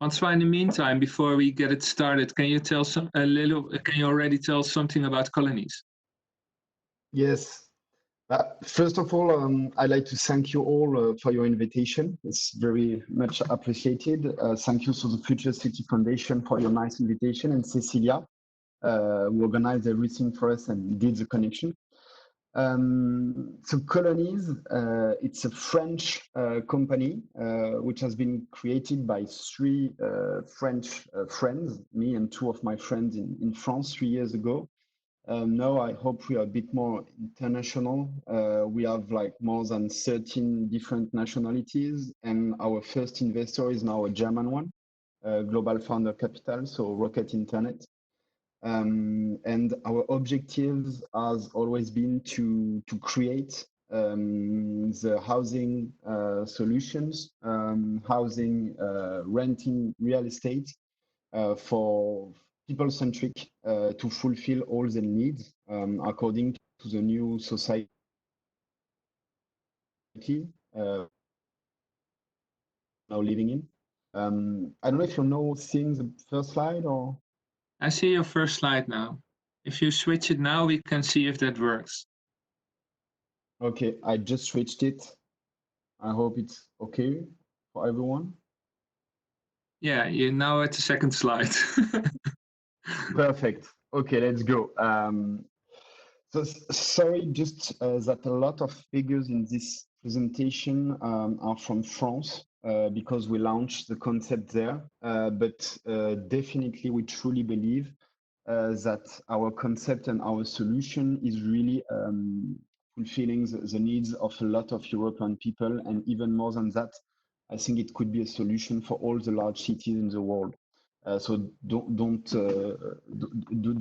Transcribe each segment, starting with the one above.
François, in the meantime, before we get it started, can you tell can you already tell something about Colonies? Yes. First of all, I'd like to thank you all for your invitation. It's very much appreciated. Thank you to the Future City Foundation for your nice invitation, and Cecilia, who organized everything for us and did the connection. So Colonies, it's a French company which has been created by three French friends, me and two of my friends in France 3 years ago. Now I hope we are a bit more international. We have like more than 13 different nationalities, and our first investor is now a German one, Global Founder Capital, so Rocket Internet. And our objectives has always been to create the housing solutions, housing renting real estate for people-centric to fulfill all the needs according to the new society now living in. I don't know if you know seeing the first slide or. I see your first slide now. If you switch it now, we can see if that works. Okay, I just switched it. I hope it's okay for everyone. Yeah, you're now at the second slide. Perfect. Okay, let's go. So sorry, just that a lot of figures in this presentation are from France because we launched the concept there. But definitely, we truly believe that our concept and our solution is really fulfilling the needs of a lot of European people. And even more than that, I think it could be a solution for all the large cities in the world. So do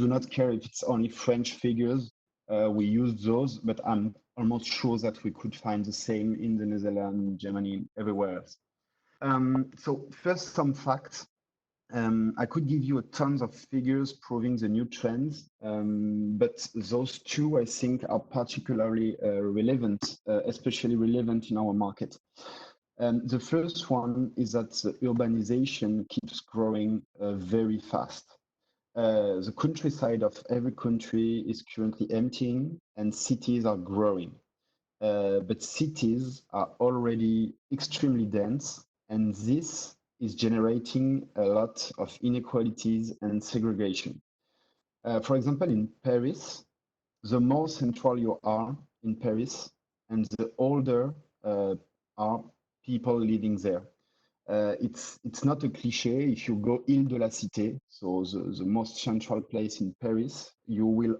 not care if it's only French figures. We use those, but I'm almost sure that we could find the same in the Netherlands, Germany, everywhere else. So first, some facts. I could give you a tons of figures proving the new trends, but those two, I think, are particularly relevant, especially relevant in our market. The first one is that the urbanization keeps growing very fast. The countryside of every country is currently emptying and cities are growing. But cities are already extremely dense, and this is generating a lot of inequalities and segregation. For example, in Paris, the more central you are in Paris, and the older are people living there. It's not a cliche. If you go Ile de la Cité, so the most central place in Paris, you will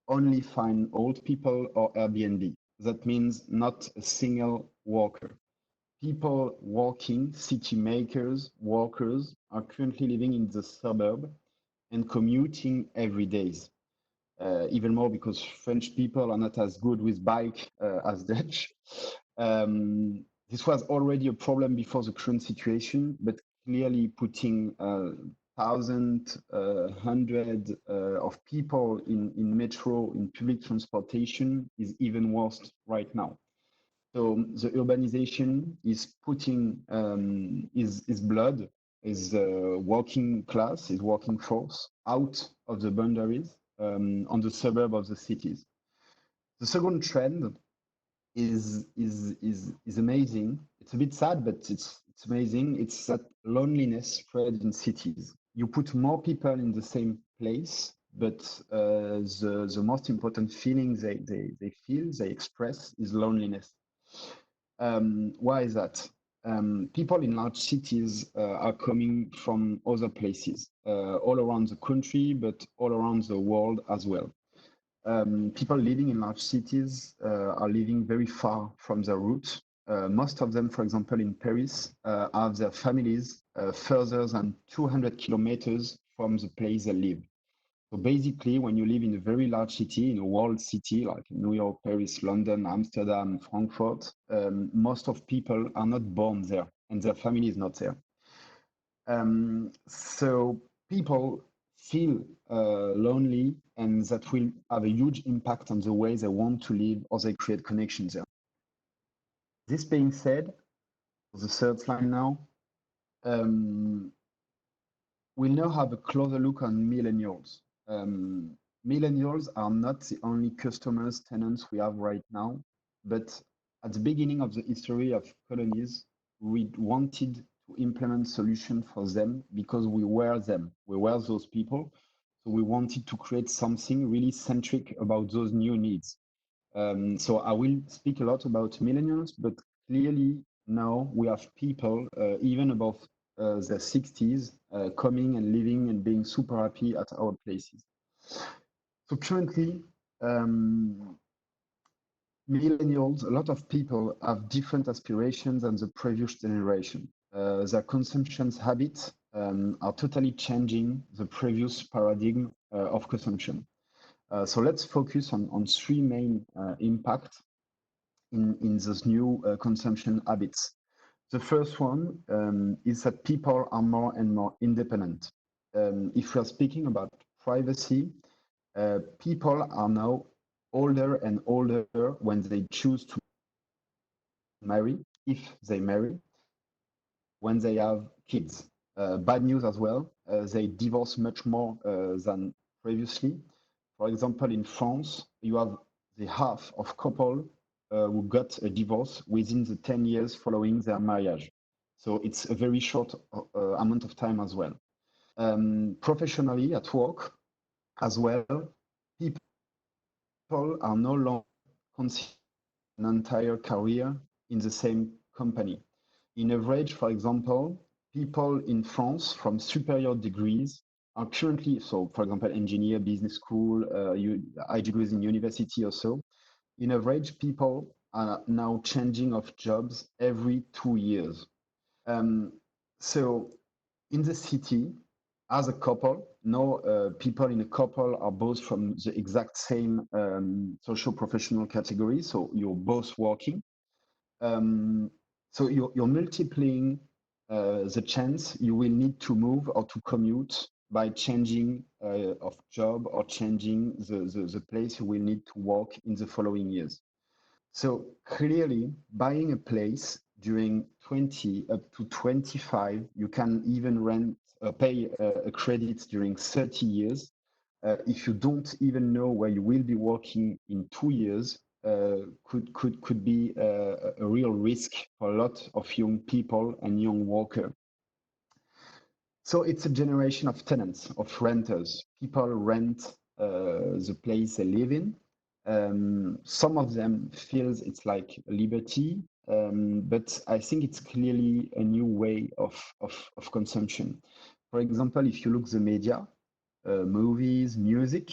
only find old people or Airbnb. That means not a single worker. People working, city makers, workers, are currently living in the suburb and commuting every day. Even more because French people are not as good with bike as Dutch. This was already a problem before the current situation, but clearly putting thousands, hundreds of people in metro, in public transportation is even worse right now. So the urbanization is putting his blood, his working class, his working force out of the boundaries on the suburb of the cities. The second trend is amazing. It's a bit sad, but it's amazing. It's that loneliness spread in cities. You put more people in the same place, but the most important feeling they feel, they express is loneliness. Why is that? People in large cities are coming from other places, all around the country, but all around the world as well. People living in large cities are living very far from their roots. Most of them, for example, in Paris, have their families further than 200 kilometers from the place they live. So basically, when you live in a very large city, in a world city like New York, Paris, London, Amsterdam, Frankfurt, most of people are not born there and their family is not there. So people feel lonely, and that will have a huge impact on the way they want to live or they create connections there. This being said, the third slide now, we'll now have a closer look on millennials. Millennials are not the only customers, tenants we have right now, but at the beginning of the history of Colonies, we wanted to implement solutions for them because we were them. We were those people. So we wanted to create something really centric about those new needs. So I will speak a lot about millennials, but clearly now we have people, even above their 60s, coming and living and being super happy at our places. So currently, millennials, a lot of people have different aspirations than the previous generation. Their consumption habits are totally changing the previous paradigm of consumption. So let's focus on three main impacts in those new consumption habits. The first one is that people are more and more independent. If we are speaking about privacy, people are now older and older when they choose to marry, if they marry, when they have kids. Bad news as well, they divorce much more than previously. For example, in France, you have the half of couple who got a divorce within the 10 years following their marriage. So it's a very short amount of time as well. Professionally at work as well, people are no longer considering an entire career in the same company. In average, for example, people in France from superior degrees are currently, so for example, engineer, business school, high degrees in university or so. In average, people are now changing of jobs every 2 years. So in the city, as a couple, no people in a couple are both from the exact same social professional category, so you're both working. So you're multiplying the chance you will need to move or to commute by changing of job or changing the place you will need to work in the following years. So clearly, buying a place during 20 up to 25, you can even pay a credit during 30 years. If you don't even know where you will be working in 2 years, could be a real risk for a lot of young people and young workers. So it's a generation of tenants, of renters. People rent the place they live in. Some of them feels it's like liberty, but I think it's clearly a new way of consumption. For example, if you look the media, movies, music,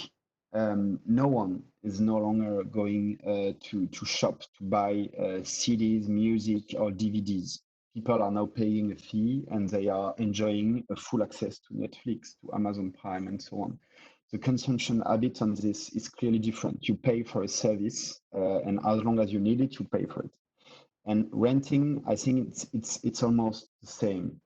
no one is no longer going to shop to buy CDs, music, or DVDs. People are now paying a fee and they are enjoying a full access to Netflix, to Amazon Prime, and so on. The consumption habit on this is clearly different. You pay for a service, and as long as you need it, you pay for it. And renting, I think it's almost the same.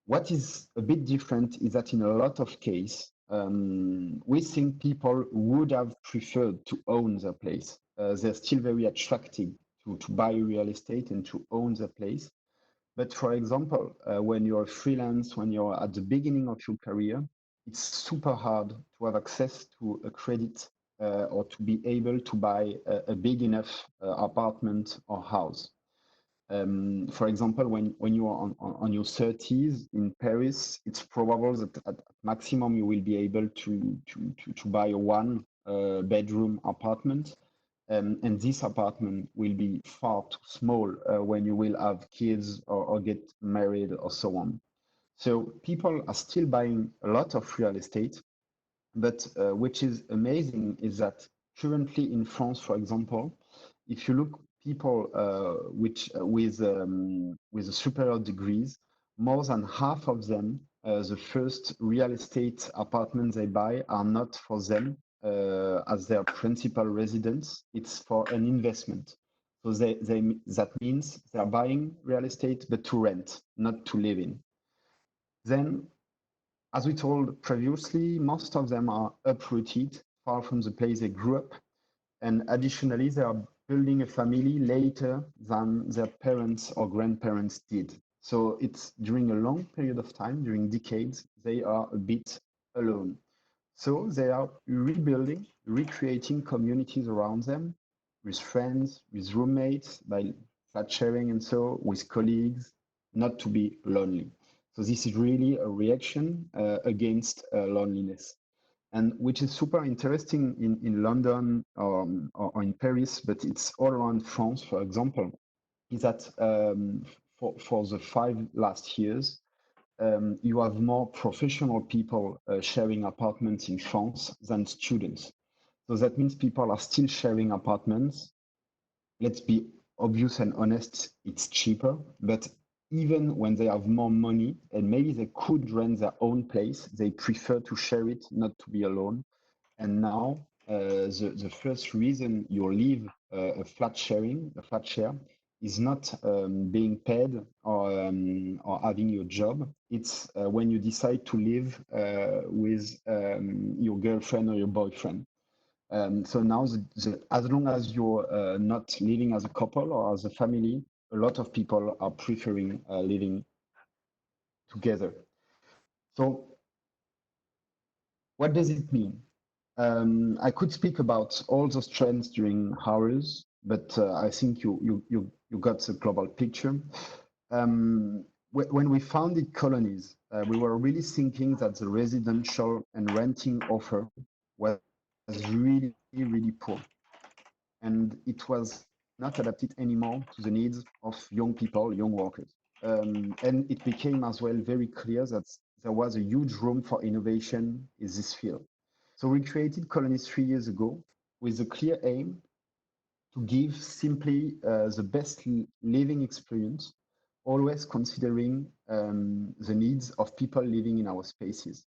What is a bit different is that in a lot of cases, we think people would have preferred to own their place. They're still very attractive to buy real estate and to own their place. But for example, when you're freelance, when you're at the beginning of your career, it's super hard to have access to a credit or to be able to buy a big enough apartment or house. For example, when you are on your 30s in Paris, it's probable that at maximum you will be able to buy a one bedroom apartment. And this apartment will be far too small when you will have kids or get married or so on. So people are still buying a lot of real estate, but which is amazing is that currently in France, for example, if you look people with the superior degrees, more than half of them, the first real estate apartments they buy are not for them as their principal residence. It's for an investment. So that means they're buying real estate, but to rent, not to live in. Then, as we told previously, most of them are uprooted, far from the place they grew up. And additionally, they are building a family later than their parents or grandparents did. So it's during a long period of time, during decades, they are a bit alone. So they are rebuilding, recreating communities around them with friends, with roommates, by flat sharing and so, with colleagues, not to be lonely. So this is really a reaction against loneliness. And which is super interesting in London or in Paris, but it's all around France, for example, is that for the 5 last years, you have more professional people sharing apartments in France than students. So that means people are still sharing apartments. Let's be obvious and honest, it's cheaper, but even when they have more money and maybe they could rent their own place, they prefer to share it, not to be alone. And now, the first reason you leave a flat share, is not being paid or having your job. It's when you decide to live with your girlfriend or your boyfriend. So now, as long as you're not living as a couple or as a family, a lot of people are preferring living together. So what does it mean? I could speak about all those trends during hours, but I think you got the global picture. When we founded Colonies, we were really thinking that the residential and renting offer was really, really poor. And it was not adapted anymore to the needs of young people, young workers. And it became as well very clear that there was a huge room for innovation in this field. So we created Colonies 3 years ago with a clear aim to give simply the best living experience, always considering the needs of people living in our spaces.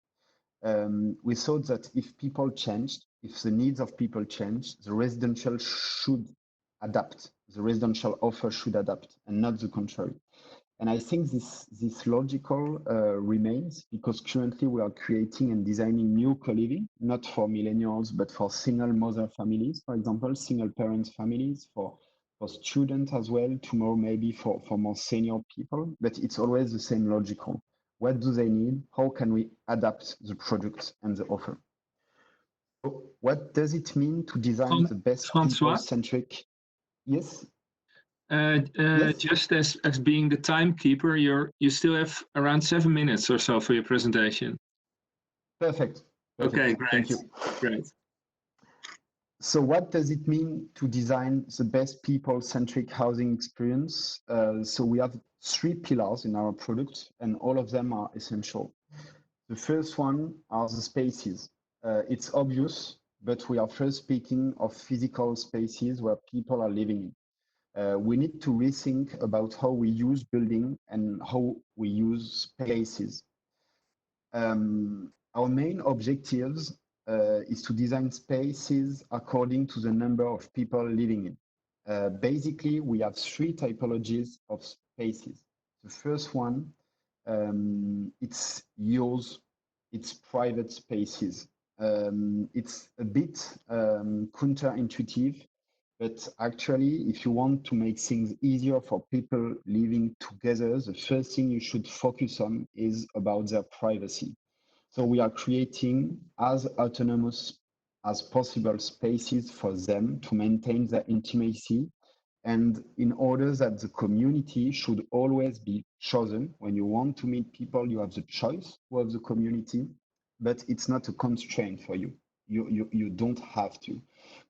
We thought that if people changed, if the needs of people change, the residential should adapt, the residential offer should adapt, and not the contrary. And I think this logical remains because currently we are creating and designing new co-living, not for millennials, but for single mother families, for example, single parent families, for students as well, tomorrow maybe for more senior people, but it's always the same logical. What do they need? How can we adapt the product and the offer? So what does it mean to design the best Francois, people-centric? Yes, yes, just as being the timekeeper, you still have around 7 minutes or so for your presentation. perfect. Okay, Thank great. you. Great. So what does it mean to design the best people-centric housing experience? So we have 3 pillars in our product, and all of them are essential. The first one are the spaces. It's obvious, but we are first speaking of physical spaces where people are living in. We need to rethink about how we use building and how we use spaces. Our main objectives is to design spaces according to the number of people living in. Basically, we have 3 typologies of spaces. The first one, it's yours, it's private spaces. It's a bit counterintuitive, but actually, if you want to make things easier for people living together, the first thing you should focus on is about their privacy. So we are creating as autonomous as possible spaces for them to maintain their intimacy. And in order that the community should always be chosen, when you want to meet people, you have the choice of the community, but it's not a constraint for you. You don't have to.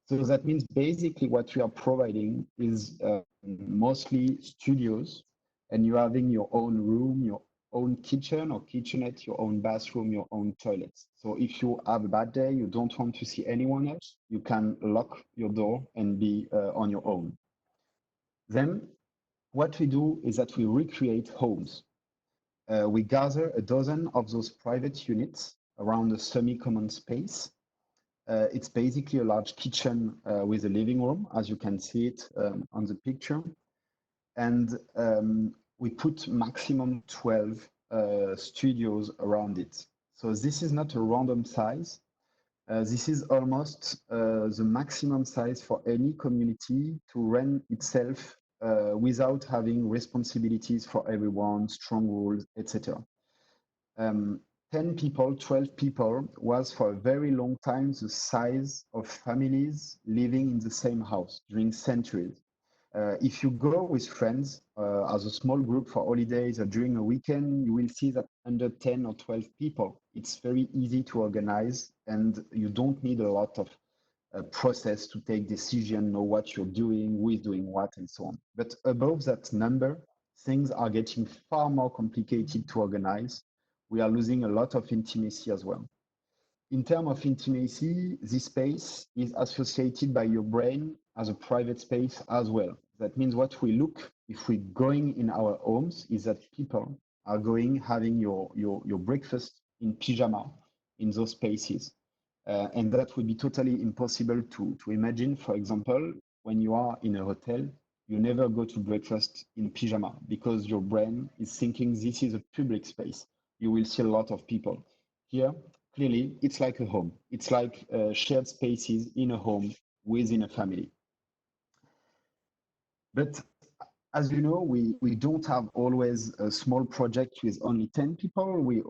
So that means basically what we are providing is mostly studios, and you're having your own room, your own kitchen or kitchenette, your own bathroom, your own toilets. So if you have a bad day, you don't want to see anyone else, you can lock your door and be on your own. Then what we do is that we recreate homes. We gather a dozen of those private units around a semi-common space. It's basically a large kitchen with a living room, as you can see it on the picture. And we put maximum 12 studios around it. So this is not a random size. This is almost the maximum size for any community to rent itself without having responsibilities for everyone, strong rules, etc. 10 people, 12 people was for a very long time the size of families living in the same house during centuries. If you go with friends as a small group for holidays or during a weekend, you will see that under 10 or 12 people, it's very easy to organize and you don't need a lot of process to take decision, know what you're doing, who is doing what, and so on. But above that number, things are getting far more complicated to organize. We are losing a lot of intimacy as well. In terms of intimacy, this space is associated by your brain as a private space as well. That means what we look, if we're going in our homes, is that people are going having your breakfast in pyjama in those spaces. And that would be totally impossible to imagine. For example, when you are in a hotel, you never go to breakfast in pyjama because your brain is thinking this is a public space. You will see a lot of people. Here, clearly, it's like a home. It's like shared spaces in a home within a family. But as you know, we don't have always a small project with only 10 people. We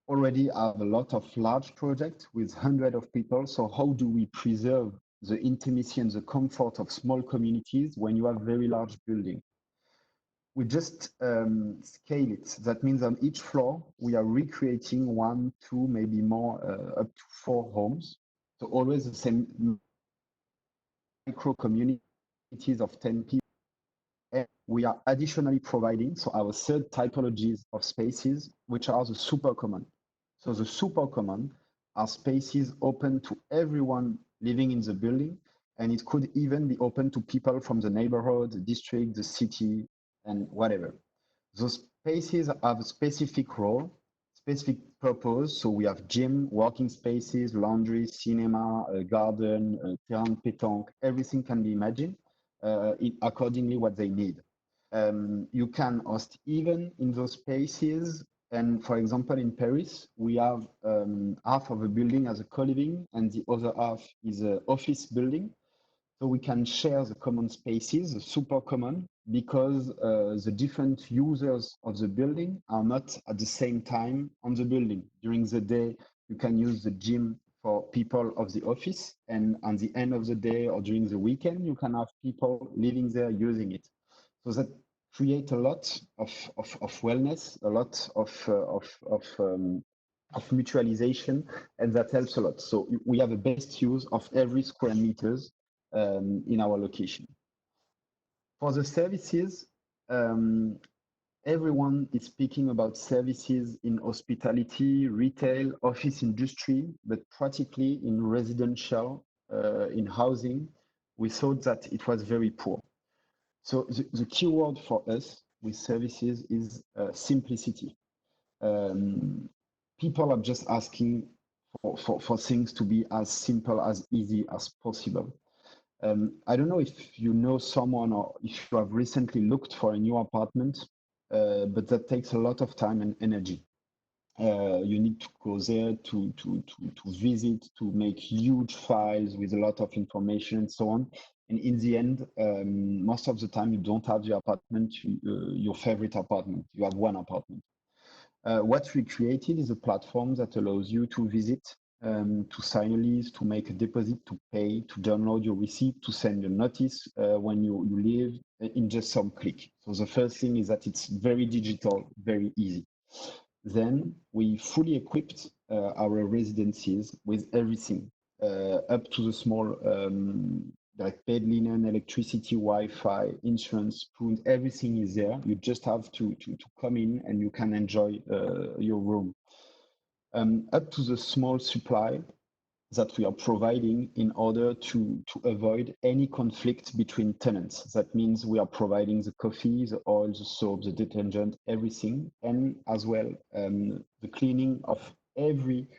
already have a lot of large projects with hundreds of people. So how do we preserve the intimacy and the comfort of small communities when you have very large buildings? We just scale it. That means on each floor, we are recreating 1, 2, maybe more, up to 4 homes. So always the same micro communities of 10 people. And we are additionally providing, so our third typologies of spaces, which are the super common. So the super common are spaces open to everyone living in the building, and it could even be open to people from the neighborhood, the district, the city, and whatever. Those spaces have a specific role, specific purpose. So we have gym, working spaces, laundry, cinema, a garden, a terrain pétanque, everything can be imagined accordingly what they need. You can host even in those spaces. And for example, in Paris, we have half of a building as a co-living and the other half is an office building. So we can share the common spaces, the super common, because the different users of the building are not at the same time on the building. During the day, you can use the gym for people of the office, and on the end of the day or during the weekend, you can have people living there using it. So that create a lot of wellness, a lot of mutualization, and that helps a lot. So we have the best use of every square meters in our location. For the services, everyone is speaking about services in hospitality, retail, office industry, but practically in residential, in housing, we thought that it was very poor. So the key word for us with services is simplicity. People are just asking for things to be as simple, as easy as possible. I don't know if you know someone or if you have recently looked for a new apartment, but that takes a lot of time and energy. You need to go there to visit, to make huge files with a lot of information and so on. And in the end, most of the time, you don't have your apartment, your favorite apartment. You have one apartment. What we created is a platform that allows you to visit, to sign a lease, to make a deposit, to pay, to download your receipt, to send a notice when you leave in just some click. So the first thing is that it's very digital, very easy. Then we fully equipped our residencies with everything, up to the small like bed linen, electricity, Wi-Fi, insurance, spoons, everything is there. You just have to come in and you can enjoy your room. Up to the small supply that we are providing in order to avoid any conflict between tenants. That means we are providing the coffee, the oil, the soap, the detergent, everything, and as well the cleaning of every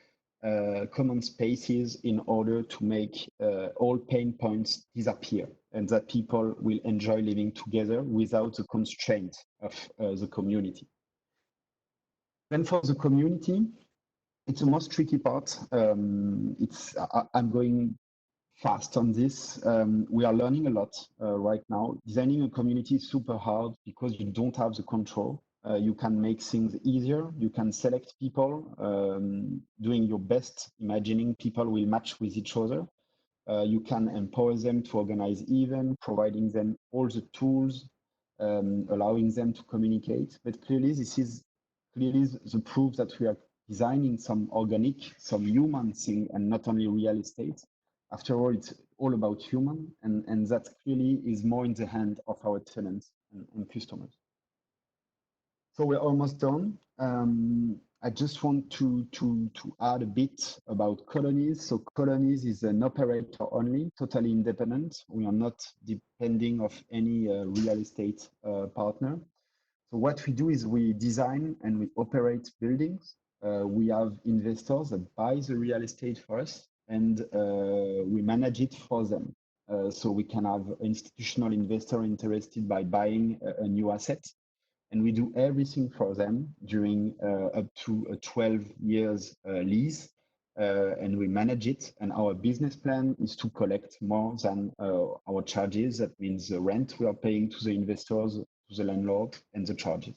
common spaces in order to make all pain points disappear and that people will enjoy living together without the constraint of the community. Then for the community, it's the most tricky part. I'm going fast on this. We are learning a lot right now. Designing a community is super hard because you don't have the control. You can make things easier. You can select people, doing your best, imagining people will match with each other. You can empower them to organize events, providing them all the tools, allowing them to communicate. But clearly, this is clearly the proof that we are designing some organic, some human thing, and not only real estate. After all, it's all about human, and that clearly is more in the hand of our tenants and customers. So we're almost done. I just want to add a bit about Colonies. So Colonies is an operator only, totally independent. We are not depending of any real estate partner. So what we do is we design and we operate buildings. We have investors that buy the real estate for us, and we manage it for them. So we can have institutional investor interested by buying a new asset, and we do everything for them during up to a 12 years lease, and we manage it. And our business plan is to collect more than our charges. That means the rent we are paying to the investors, to the landlord, and the charges.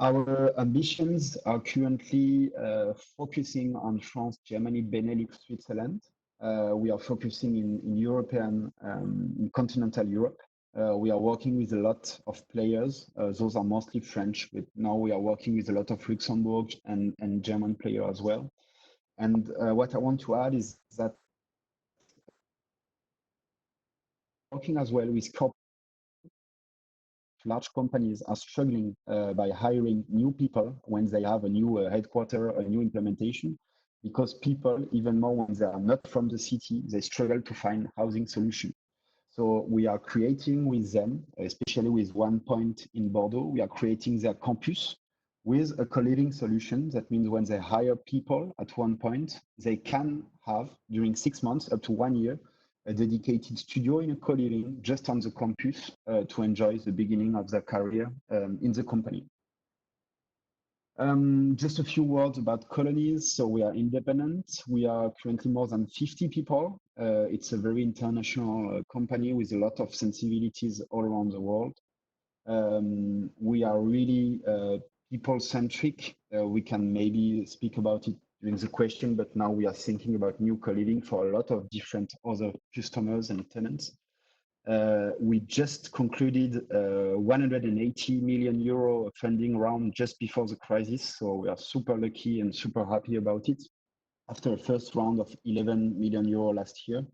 Our ambitions are currently focusing on France, Germany, Benelux, Switzerland. We are focusing in European, in continental Europe. We are working with a lot of players. Those are mostly French, but now we are working with a lot of Luxembourg and German players as well. And what I want to add is that working as well with large companies are struggling by hiring new people when they have a new headquarter, a new implementation, because people, even more when they are not from the city, they struggle to find housing solution. So we are creating with them, especially with one point in Bordeaux, we are creating their campus with a co-living solution. That means when they hire people at one point, they can have during 6 months up to 1 year, a dedicated studio in a co-living just on the campus to enjoy the beginning of their career in the company. Just a few words about Colonies. So we are independent. We are currently more than 50 people. It's a very international company with a lot of sensibilities all around the world. We are really people-centric. We can maybe speak about it during the question, but now we are thinking about new co-living for a lot of different other customers and tenants. We just concluded 180 million euro funding round just before the crisis. So we are super lucky and super happy about it after a first round of 11 million euro last year.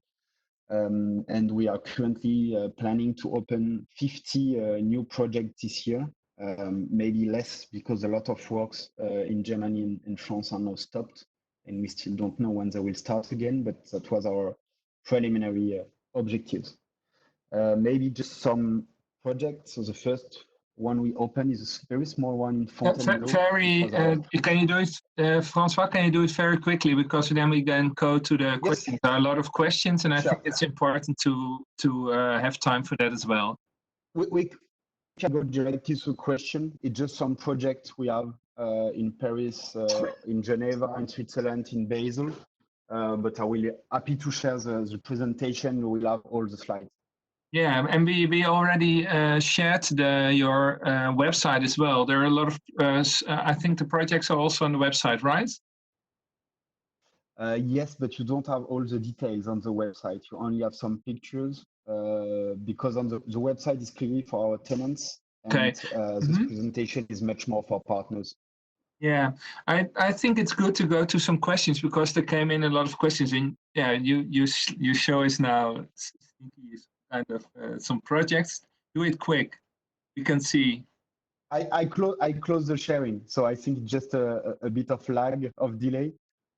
And we are currently planning to open 50 new projects this year, maybe less because a lot of works in Germany and France are now stopped, and we still don't know when they will start again, but that was our preliminary objectives. Maybe just some projects. So the first one we open is a very small one in Fontainebleau. Can you do it, Francois? Can you do it very quickly, because then we can go to the questions. There are a lot of questions, and I think it's important to have time for that as well. We can go directly to the question. It's just some projects we have in Paris, in Geneva, in Switzerland, in Basel. But I will be happy to share the presentation. We will have all the slides. Yeah, and we already shared your website as well. There are a lot of, I think the projects are also on the website, right? Yes, but you don't have all the details on the website. You only have some pictures because on the website is clearly for our tenants, and this presentation is much more for partners. Yeah, I think it's good to go to some questions, because there came in a lot of questions. And yeah, you show us now kind of some projects. Do it quick. You can see. I close the sharing, so I think just a bit of lag of delay.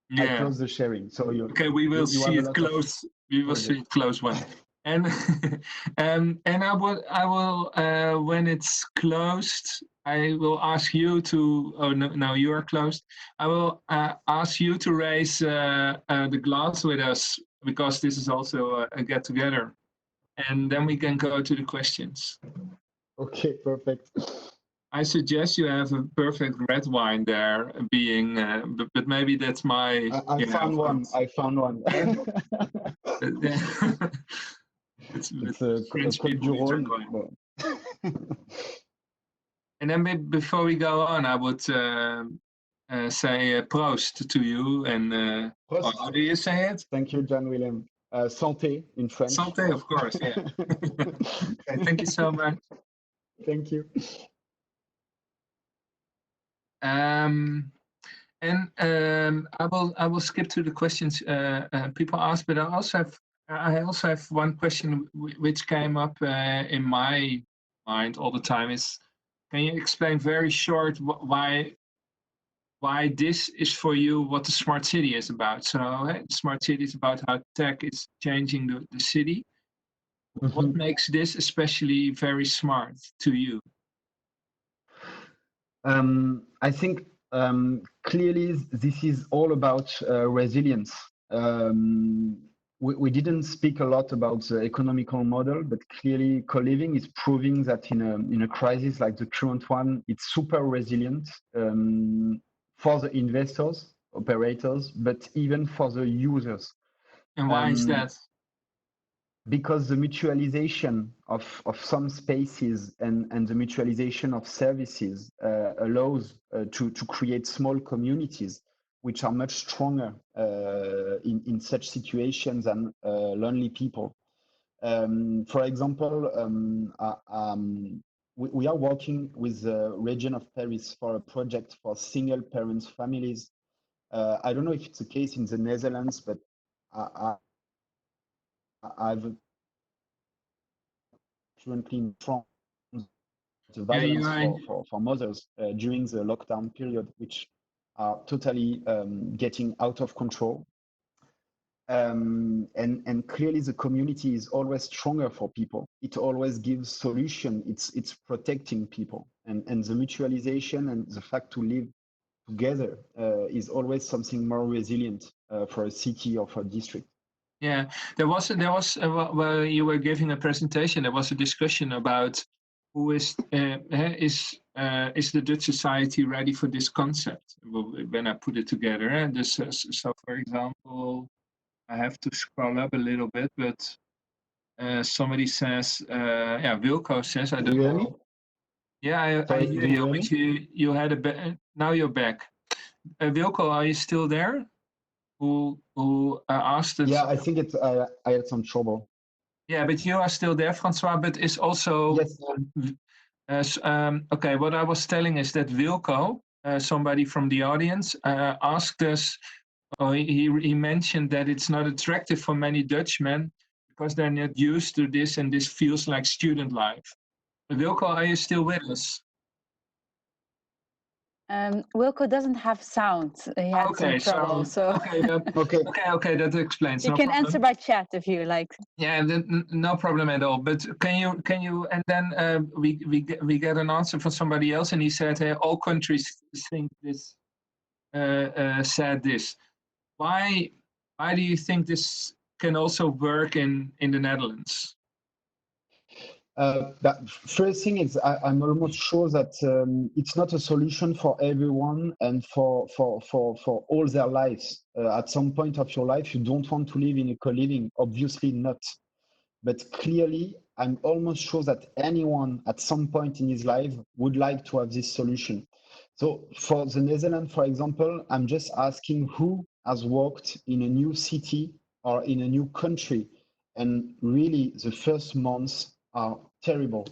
Yeah. I close the sharing, so we will see it close. We will see it close one. And and I will when it's closed, I will ask you to. Oh no, now you are closed. I will ask you to raise the glass with us, because this is also a get together, and then we can go to the questions. Okay, perfect. I suggest you have a perfect red wine there, being, but maybe that's my. I found one. I found one. It's It's a French Côte people du who drink Rhône. wine. And then before we go on, I would say proost to you. And Prost. how do you say it? Thank you, John William. Santé in French. Santé, of course. Yeah. Okay, thank you so much. Thank you. And I will skip to the questions people ask, but I also have one question which came up in my mind all the time. Is, can you explain very short why this is for you what the smart city is about? So smart city is about how tech is changing the city. What makes this especially very smart to you? I think clearly this is all about resilience. We didn't speak a lot about the economical model, but clearly Coliving is proving that in a crisis like the current one, it's super resilient for the investors, operators, but even for the users. And why is that? Because the mutualization of some spaces and the mutualization of services allows to create small communities which are much stronger in such situations than lonely people. For example, we are working with the region of Paris for a project for single parents families. I don't know if it's the case in the Netherlands, but I've currently in France the violence for mothers during the lockdown period, which are totally getting out of control. And clearly the community is always stronger for people. It always gives solution. It's protecting people, and the mutualization and the fact to live together is always something more resilient for a city or for a district. Yeah, there was while you were giving a presentation, there was a discussion about who is the Dutch society ready for this concept? When I put it together, and this, so for example, I have to scroll up a little bit, but somebody says, yeah, Wilco says, I don't know. Yeah, I hear you, but you had a bit. Now you're back. Wilco, are you still there? Who asked it? Yeah, I think it's I had some trouble. Yeah, but you are still there, Francois, but is also yes. Okay, what I was telling is that Wilco, somebody from the audience, asked us, or he mentioned that it's not attractive for many Dutchmen because they're not used to this and this feels like student life. Wilco, are you still with us? Wilco doesn't have sound. He had some trouble. Okay, that explains. You can answer by chat if you like. Yeah, no problem at all. But can you? And then we get an answer from somebody else, and he said, "Hey, all countries think this." Said this. Why do you think this can also work in the Netherlands? That first thing is I'm almost sure that it's not a solution for everyone and for all their lives. At some point of your life, you don't want to live in a co-living, obviously not. But clearly, I'm almost sure that anyone at some point in his life would like to have this solution. So for the Netherlands, for example, I'm just asking who has worked in a new city or in a new country. And really, the first months are terrible.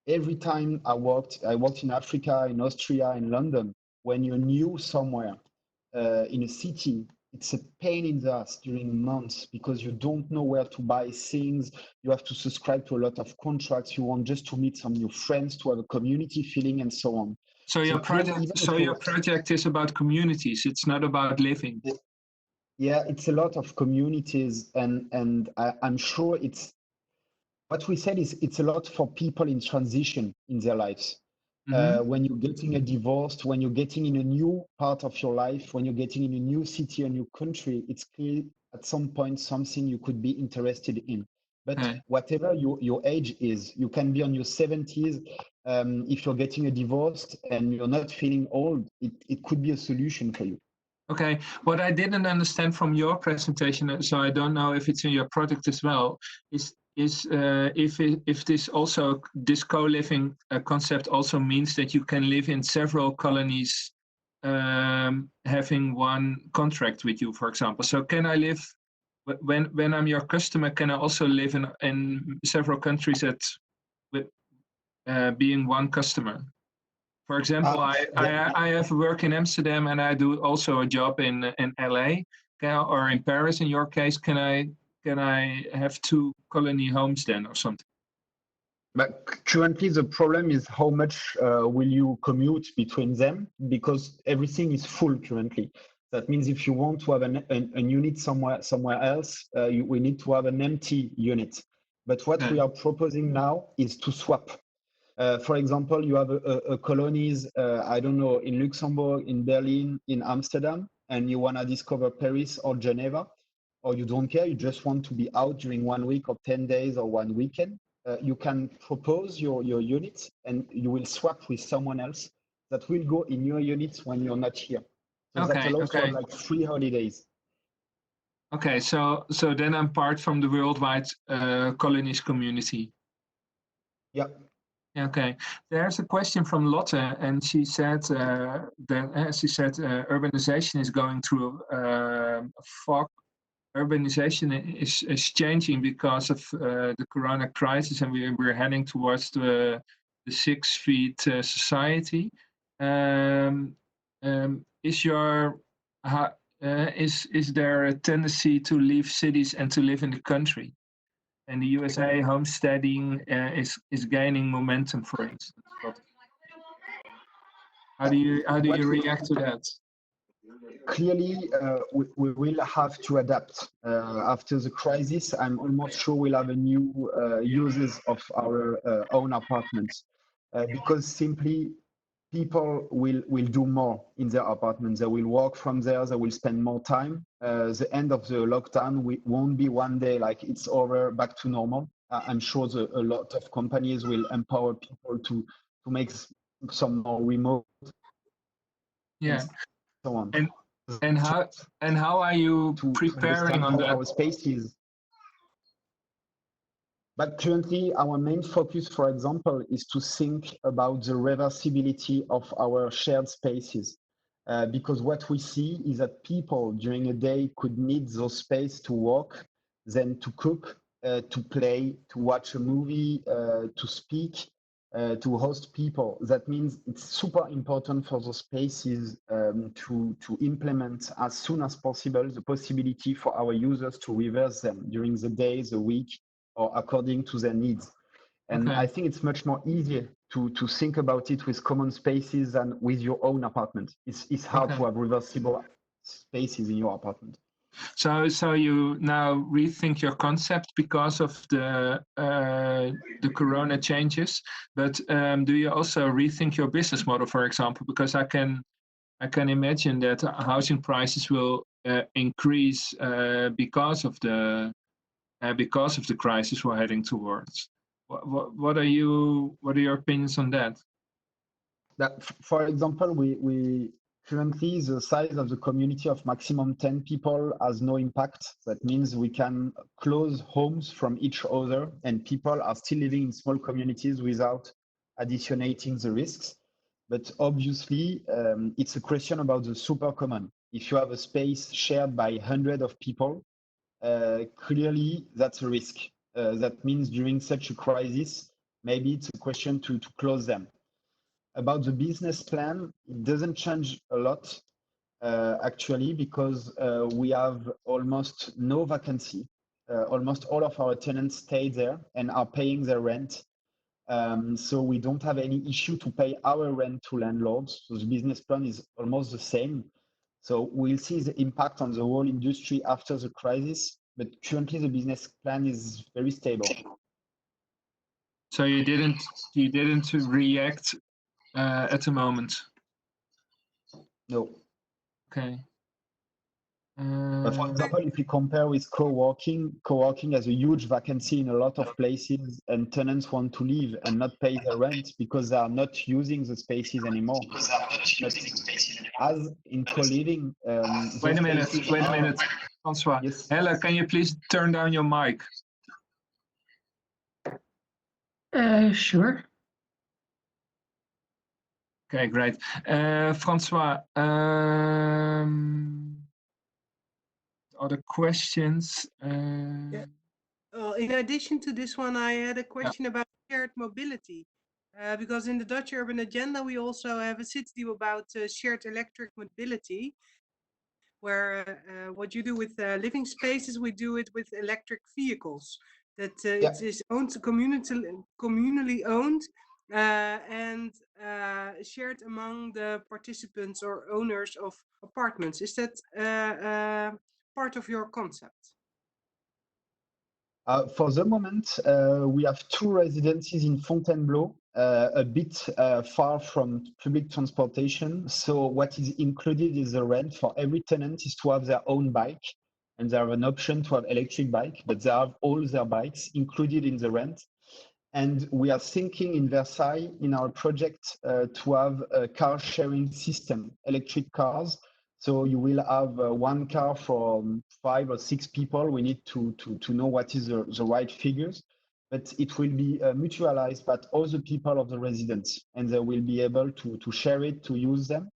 Every time I worked in Africa, in Austria, in London. When you're new somewhere in a city, it's a pain in the ass during months because you don't know where to buy things. You have to subscribe to a lot of contracts. You want just to meet some new friends, to have a community feeling, and so on. So your project is about communities. It's not about living. Yeah, it's a lot of communities, and I'm sure it's what we said is it's a lot for people in transition in their lives. When you're getting a divorce, when you're getting in a new part of your life, when you're getting in a new city, a new country, it's clear at some point something you could be interested in. But whatever your age is, you can be on your 70s, if you're getting a divorce and you're not feeling old, it could be a solution for you. Okay, what I didn't understand from your presentation, so I don't know if it's in your product as well, is if this co-living concept also means that you can live in several colonies, having one contract with you, for example. So can I live when I'm your customer? Can I also live in several countries with being one customer? For example, I have work in Amsterdam and I do also a job in LA or in Paris. In your case, can I have 2 colony homes then or something? But currently the problem is how much will you commute between them, because everything is full currently. That means if you want to have a unit somewhere else, we need to have an empty unit. But what we are proposing now is to swap. For example, you have a colonies, I don't know, in Luxembourg, in Berlin, in Amsterdam, and you want to discover Paris or Geneva, or you don't care, you just want to be out during 1 week or 10 days or 1 weekend. You can propose your units and you will swap with someone else that will go in your units when you're not here. So that allows for like free holidays. Okay, so then I'm part from the worldwide colonies community. Yeah. Okay, there's a question from Lotte, and she said urbanization is going through a fog. Urbanization is changing because of the corona crisis, and we're heading towards the 6 feet society. Is there a tendency to leave cities and to live in the country? And the USA homesteading is gaining momentum, for instance. How do you react to that? Clearly, we will have to adapt. After the crisis, I'm almost sure we'll have a new uses of our own apartments, because simply people will do more in their apartments. They will work from there, they will spend more time. The end of the lockdown won't be one day like it's over, back to normal. I'm sure a lot of companies will empower people to make some more remote. Yeah. And so on. And how are you preparing on that? Our spaces. But currently, our main focus, for example, is to think about the reversibility of our shared spaces. Because what we see is that people during a day could need those space to work, then to cook, to play, to watch a movie, to speak, to host people. That means it's super important for those spaces to implement as soon as possible the possibility for our users to reverse them during the day, the week, or according to their needs. And I think it's much more easier to think about it with common spaces than with your own apartment. It's hard to have reversible spaces in your apartment. So you now rethink your concept because of the corona changes, but do you also rethink your business model, for example? Because I can imagine that housing prices will increase because of the crisis we're heading towards. What are your opinions on that? That, for example, we currently the size of the community of maximum 10 people has no impact. That means we can close homes from each other, and people are still living in small communities without additionating the risks. But obviously, it's a question about the super common. If you have a space shared by hundreds of people, clearly that's a risk. That means during such a crisis, maybe it's a question to close them. About the business plan, it doesn't change a lot, actually, because we have almost no vacancy. Almost all of our tenants stay there and are paying their rent. So we don't have any issue to pay our rent to landlords. So the business plan is almost the same. So we'll see the impact on the whole industry after the crisis, but currently the business plan is very stable. So you didn't react at the moment? No. Okay. But for example, if we compare with co-working has a huge vacancy in a lot of places, and tenants want to leave and not pay the rent because they are not using the spaces anymore. As in co-living, wait a minute, Francois. Yes. Hella, can you please turn down your mic? Sure. Okay, great. Francois, other questions? Yeah. In addition to this one, I had a question about shared mobility. Because in the Dutch Urban Agenda, we also have a city about shared electric mobility, where what you do with living spaces, we do it with electric vehicles. That it is owned, communally owned, and shared among the participants or owners of apartments. Is that part of your concept? For the moment, we have 2 residences in Fontainebleau, a bit far from public transportation. So what is included is the rent for every tenant is to have their own bike, and they have an option to have electric bike, but they have all their bikes included in the rent. And we are thinking in Versailles in our project to have a car sharing system, electric cars. So you will have 1 car for 5 or 6 people. We need to know what is the right figures, but it will be mutualized by all the people of the residents, and they will be able to share it, to use them.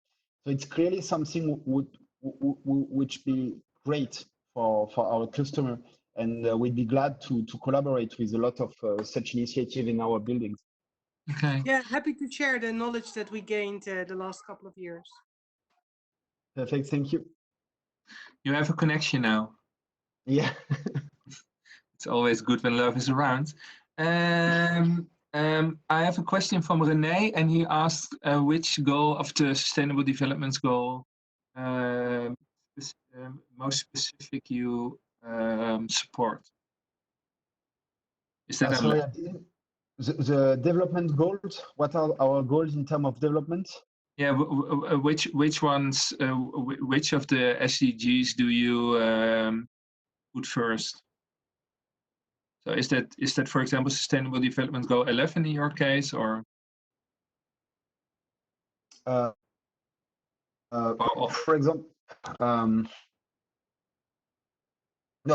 So it's clearly something which be great for our customer, and we'd be glad to collaborate with a lot of such initiative in our buildings. Okay. Yeah, happy to share the knowledge that we gained the last couple of years. Perfect, thank you. You have a connection now. Yeah. It's always good when love is around. I have a question from René, and he asked which goal of the Sustainable Development Goal most specific you support. Is that Sorry, the development goals? What are our goals in terms of development? Yeah, which ones? Which of the SDGs do you put first? So is that for example Sustainable Development Goal 11 in your case, or? For example, no,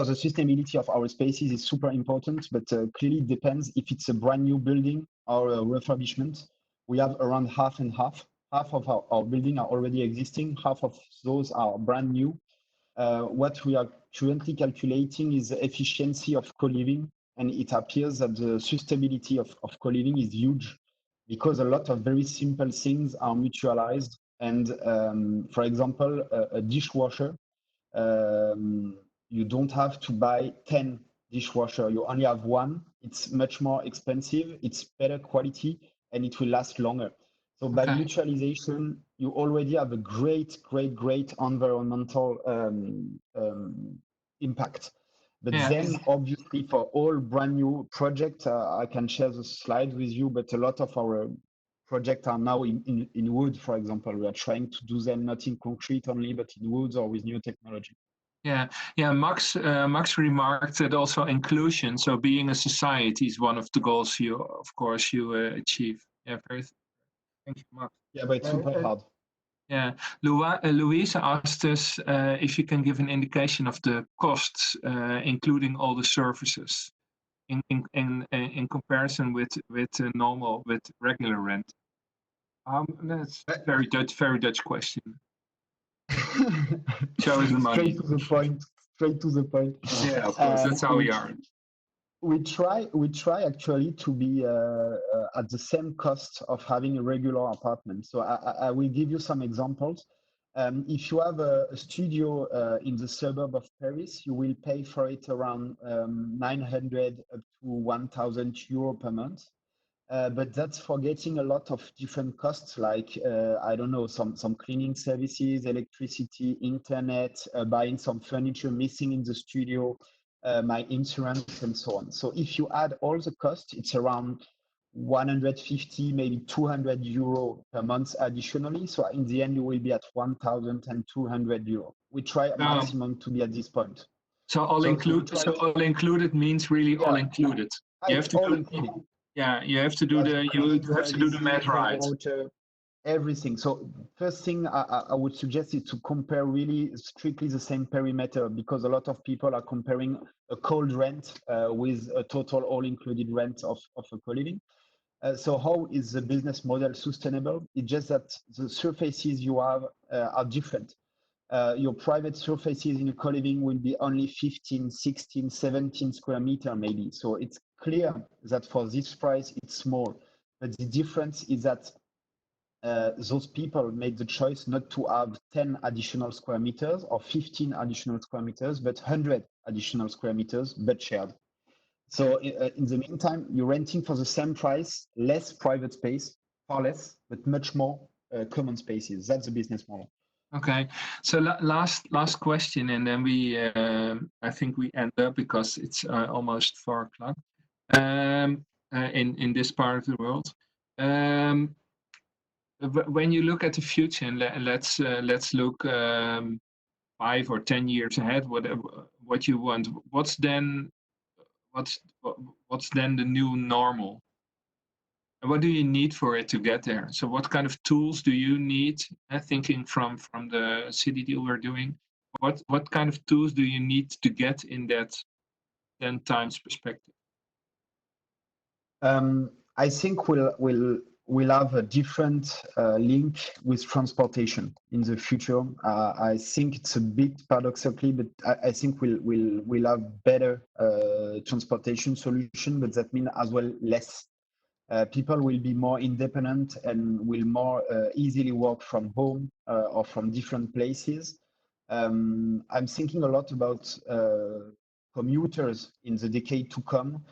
the sustainability of our spaces is super important, but clearly it depends if it's a brand new building or a refurbishment. We have around half and half. Half of our building are already existing, half of those are brand new. What we are currently calculating is the efficiency of co-living, and it appears that the sustainability of co-living is huge because a lot of very simple things are mutualized. And for example, a dishwasher, you don't have to buy 10 dishwasher. You only have 1. It's much more expensive. It's better quality, and it will last longer. So by mutualization, you already have a great environmental impact. But then obviously for all brand new projects, I can share the slide with you, but a lot of our projects are now in wood, for example. We are trying to do them not in concrete only, but in woods or with new technology. Yeah. Max remarked that also inclusion, so being a society, is one of the goals you achieve. Yeah, thank you, Max. Yeah, but it's super hard. Yeah, Louise asked us if you can give an indication of the costs, including all the services, in comparison with regular rent. That's very Dutch question. Show us the money. Straight to the point. Yeah, of course, that's how we are. We try actually to be at the same cost of having a regular apartment. So I will give you some examples. If you have a studio in the suburb of Paris, you will pay for it around 900 up to 1,000 euro per month. But that's forgetting a lot of different costs, like I don't know, some cleaning services, electricity, internet, buying some furniture missing in the studio, my insurance, and so on. So if you add all the costs, it's around 150, maybe 200 euro per month additionally. So in the end, you will be at 1,200 euro. We try maximum to be at this point. So all included means really all included. You have to all included. Yeah, you have to do the math right. Water, everything. So first thing I would suggest is to compare really strictly the same perimeter, because a lot of people are comparing a cold rent with a total all-included rent of a co-living. So how is the business model sustainable? It's just that the surfaces you have are different. Your private surfaces in a co-living will be only 15, 16, 17 square meter maybe. So it's clear that for this price, it's small. But the difference is that those people made the choice not to have 10 additional square meters or 15 additional square meters, but 100 additional square meters, but shared. So in the meantime, you're renting for the same price, less private space, far less, but much more common spaces. That's the business model. Okay, so last question, and then we I think we end up because it's almost 4 o'clock in this part of the world. When you look at the future, and let's look 5 or 10 years ahead, what you want, what's then the new normal? And what do you need for it to get there? So what kind of tools do you need? Thinking from the city deal we're doing, what kind of tools do you need to get in that 10 times perspective? I think we'll have a different link with transportation in the future. I think it's a bit paradoxically, but I think we'll have better transportation solution, but that means as well less. People will be more independent and will more easily work from home or from different places. I'm thinking a lot about commuters in the decade to come.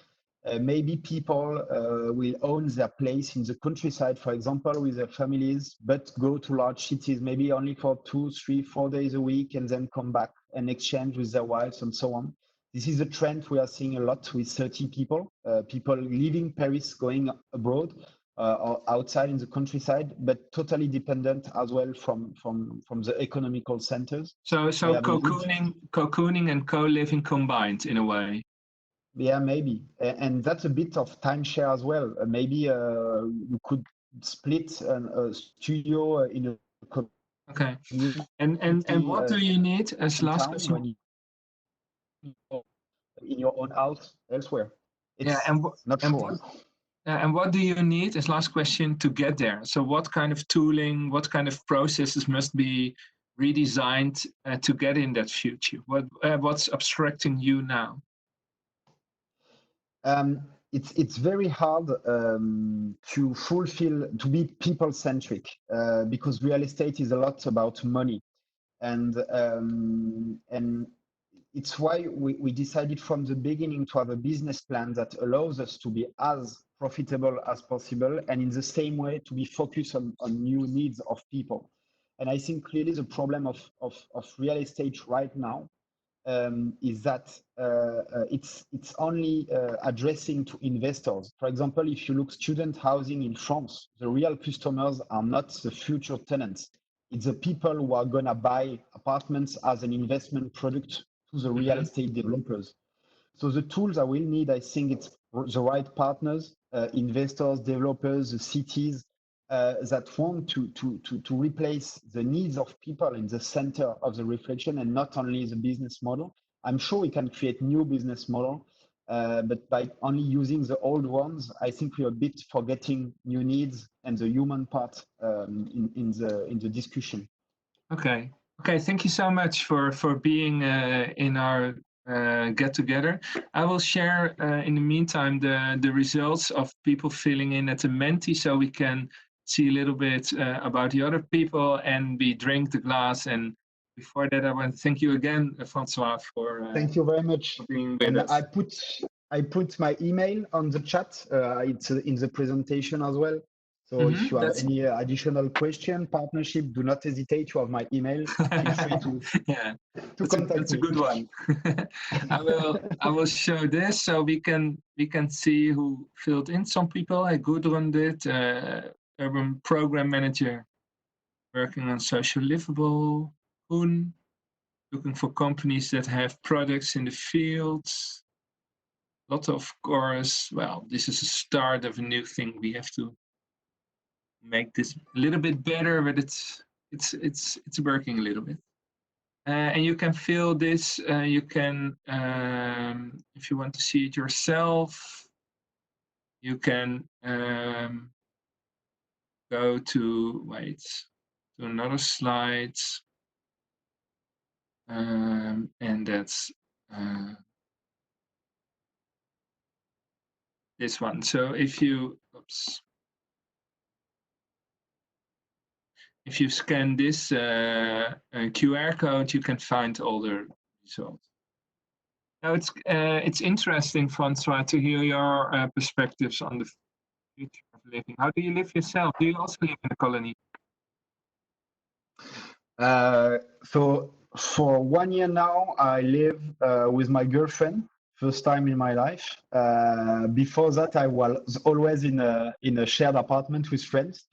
Maybe people will own their place in the countryside, for example, with their families, but go to large cities, maybe only for 2, 3, 4 days a week, and then come back and exchange with their wives and so on. This is a trend we are seeing a lot with 30 people, people leaving Paris, going abroad or outside in the countryside, but totally dependent as well from the economical centers. So cocooning and co-living combined in a way. Yeah, maybe, and that's a bit of timeshare as well. Maybe you could split a studio in a okay. And what do you need as last question? In your own house elsewhere. It's not sure. And what do you need as last question to get there? So what kind of tooling, what kind of processes must be redesigned to get in that future? What's obstructing you now? It's very hard to be people-centric because real estate is a lot about money, and it's why we decided from the beginning to have a business plan that allows us to be as profitable as possible, and in the same way to be focused on new needs of people. And I think clearly the problem of real estate right now is that it's only addressing to investors. For example, if you look student housing in France, the real customers are not the future tenants. It's the people who are going to buy apartments as an investment product to the real estate developers. So the tools I will need, I think it's the right partners, investors, developers, the cities that want to replace the needs of people in the center of the reflection and not only the business model. I'm sure we can create new business model, but by only using the old ones, I think we're a bit forgetting new needs and the human part in the discussion. Okay. Thank you so much for being in our get together. I will share in the meantime the results of people filling in at the Menti, so we can see a little bit about the other people and we drink the glass. And before that, I want to thank you again, Francois, for thank you very much for being with us. I put my email on the chat. It's in the presentation as well. So if you have any additional question, partnership, do not hesitate. You have my email. Feel free to contact me. That's a good one. I will show this so we can see who filled in. Some people. Gudrun did. Urban program manager, working on social livable. Hoon, looking for companies that have products in the fields. Lot of course. Well, this is a start of a new thing. We have to make this a little bit better, but it's working a little bit. And you can fill this. You can, if you want to see it yourself, you can go to another slide, and that's this one. So if you, if you scan this QR code, you can find all the results. Now it's interesting, Francois, to hear your perspectives on the future of living. How do you live yourself? Do you also live in a colony? So for 1 year now, I live with my girlfriend. First time in my life. Before that, I was always in a shared apartment with friends.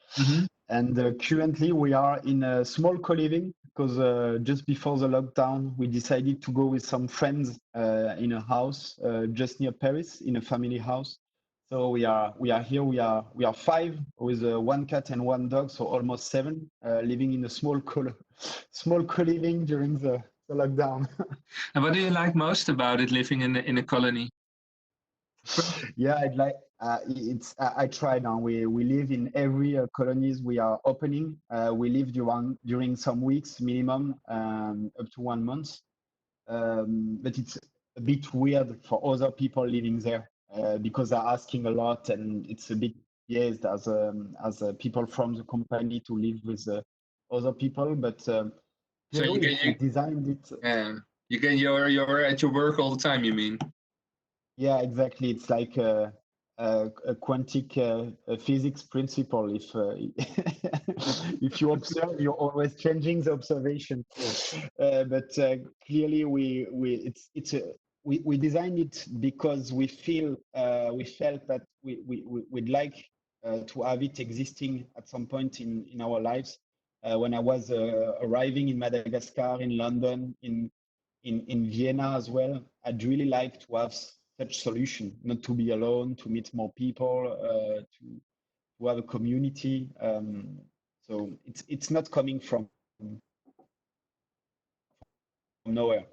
And currently we are in a small co-living because just before the lockdown, we decided to go with some friends in a house just near Paris, in a family house. So we are here. We are 5 with 1 cat and 1 dog, so almost 7, living in a small co-living during the lockdown. And what do you like most about it, living in a colony? Yeah, I'd like I try now. We live in every colonies we are opening. We live during some weeks minimum, up to 1 month. But it's a bit weird for other people living there because they're asking a lot, and it's a bit biased as people from the company to live with other people. But so you designed it. You're at your work all the time, you mean? Yeah, exactly. It's like a quantic physics principle. If you observe, you're always changing the observation. But clearly, we designed it because we felt that we'd like to have it existing at some point in our lives. When I was arriving in Madagascar, in London, in Vienna as well, I'd really like to have such solution, not to be alone, to meet more people, to have a community. So it's not coming from nowhere.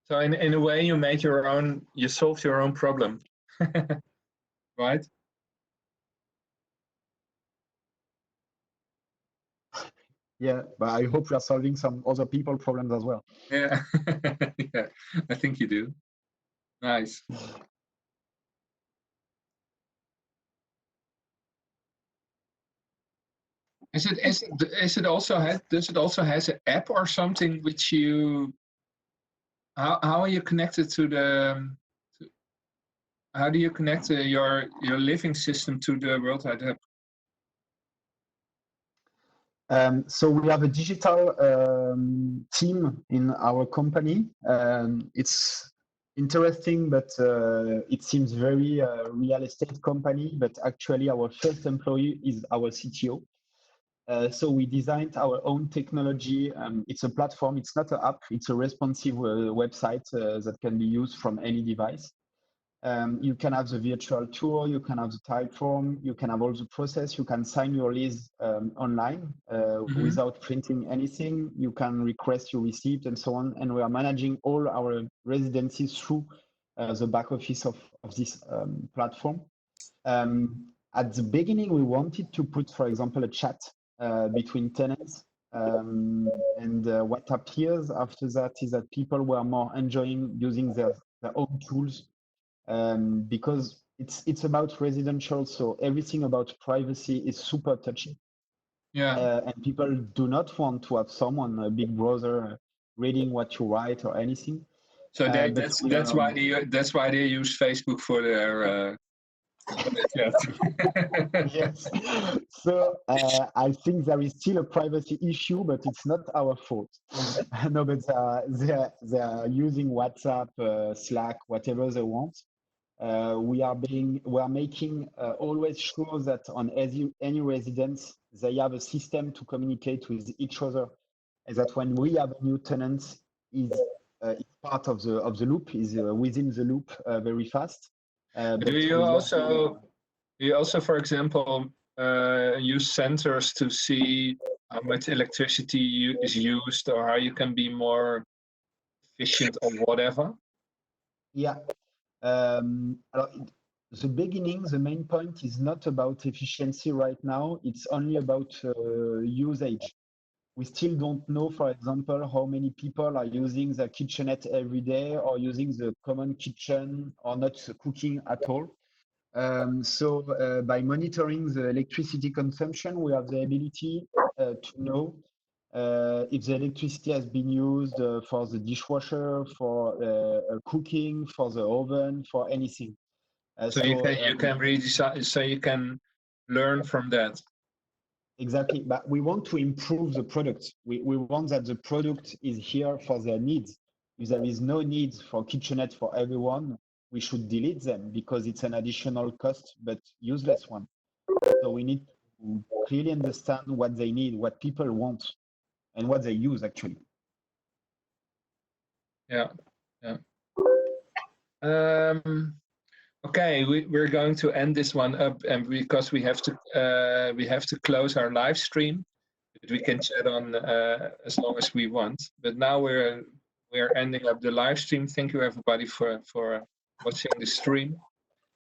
So in a way, you solved your own problem, right? Yeah, but I hope we are solving some other people problems as well. Yeah, yeah, I think you do. Nice. Does it also has an app or something which you? How are you connected to the? How do you connect your living system to the World Wide Web? So we have a digital team in our company. It's interesting, but it seems very real estate company. But actually, our first employee is our CTO. So we designed our own technology. It's a platform. It's not an app. It's a responsive website that can be used from any device. You can have the virtual tour, you can have the type form, you can have all the process, you can sign your lease online without printing anything, you can request your receipt and so on. And we are managing all our residencies through the back office of this platform. At the beginning, we wanted to put, for example, a chat between tenants. And what appears after that is that people were more enjoying using their own tools. Because it's about residential, so everything about privacy is super touchy. Yeah. And people do not want to have someone, a big brother, reading what you write or anything. So that's why they use Facebook for their chat. Yes. So I think there is still a privacy issue, but it's not our fault. No, but they are using WhatsApp, Slack, whatever they want. We are making always sure that on any residence they have a system to communicate with each other, and that when we have a new tenant is part of the loop, is within the loop very fast. Do you also, for example, use sensors to see how much electricity is used, or how you can be more efficient or whatever? Yeah. The beginning, the main point is not about efficiency right now. It's only about usage. We still don't know, for example, how many people are using the kitchenette every day, or using the common kitchen, or not cooking at all. So by monitoring the electricity consumption, we have the ability to know if the electricity has been used for the dishwasher, for cooking, for the oven, for anything. So you can really so you can learn from that. Exactly, but we want to improve the product. We want that the product is here for their needs. If there is no need for kitchenette for everyone, we should delete them because it's an additional cost, but useless one. So we need to clearly understand what they need, what people want, and what they use actually. Yeah, yeah. Okay, we're going to end this one up, and because we have to close our live stream, but we can chat on as long as we want. But now we're ending up the live stream. Thank you everybody for watching the stream.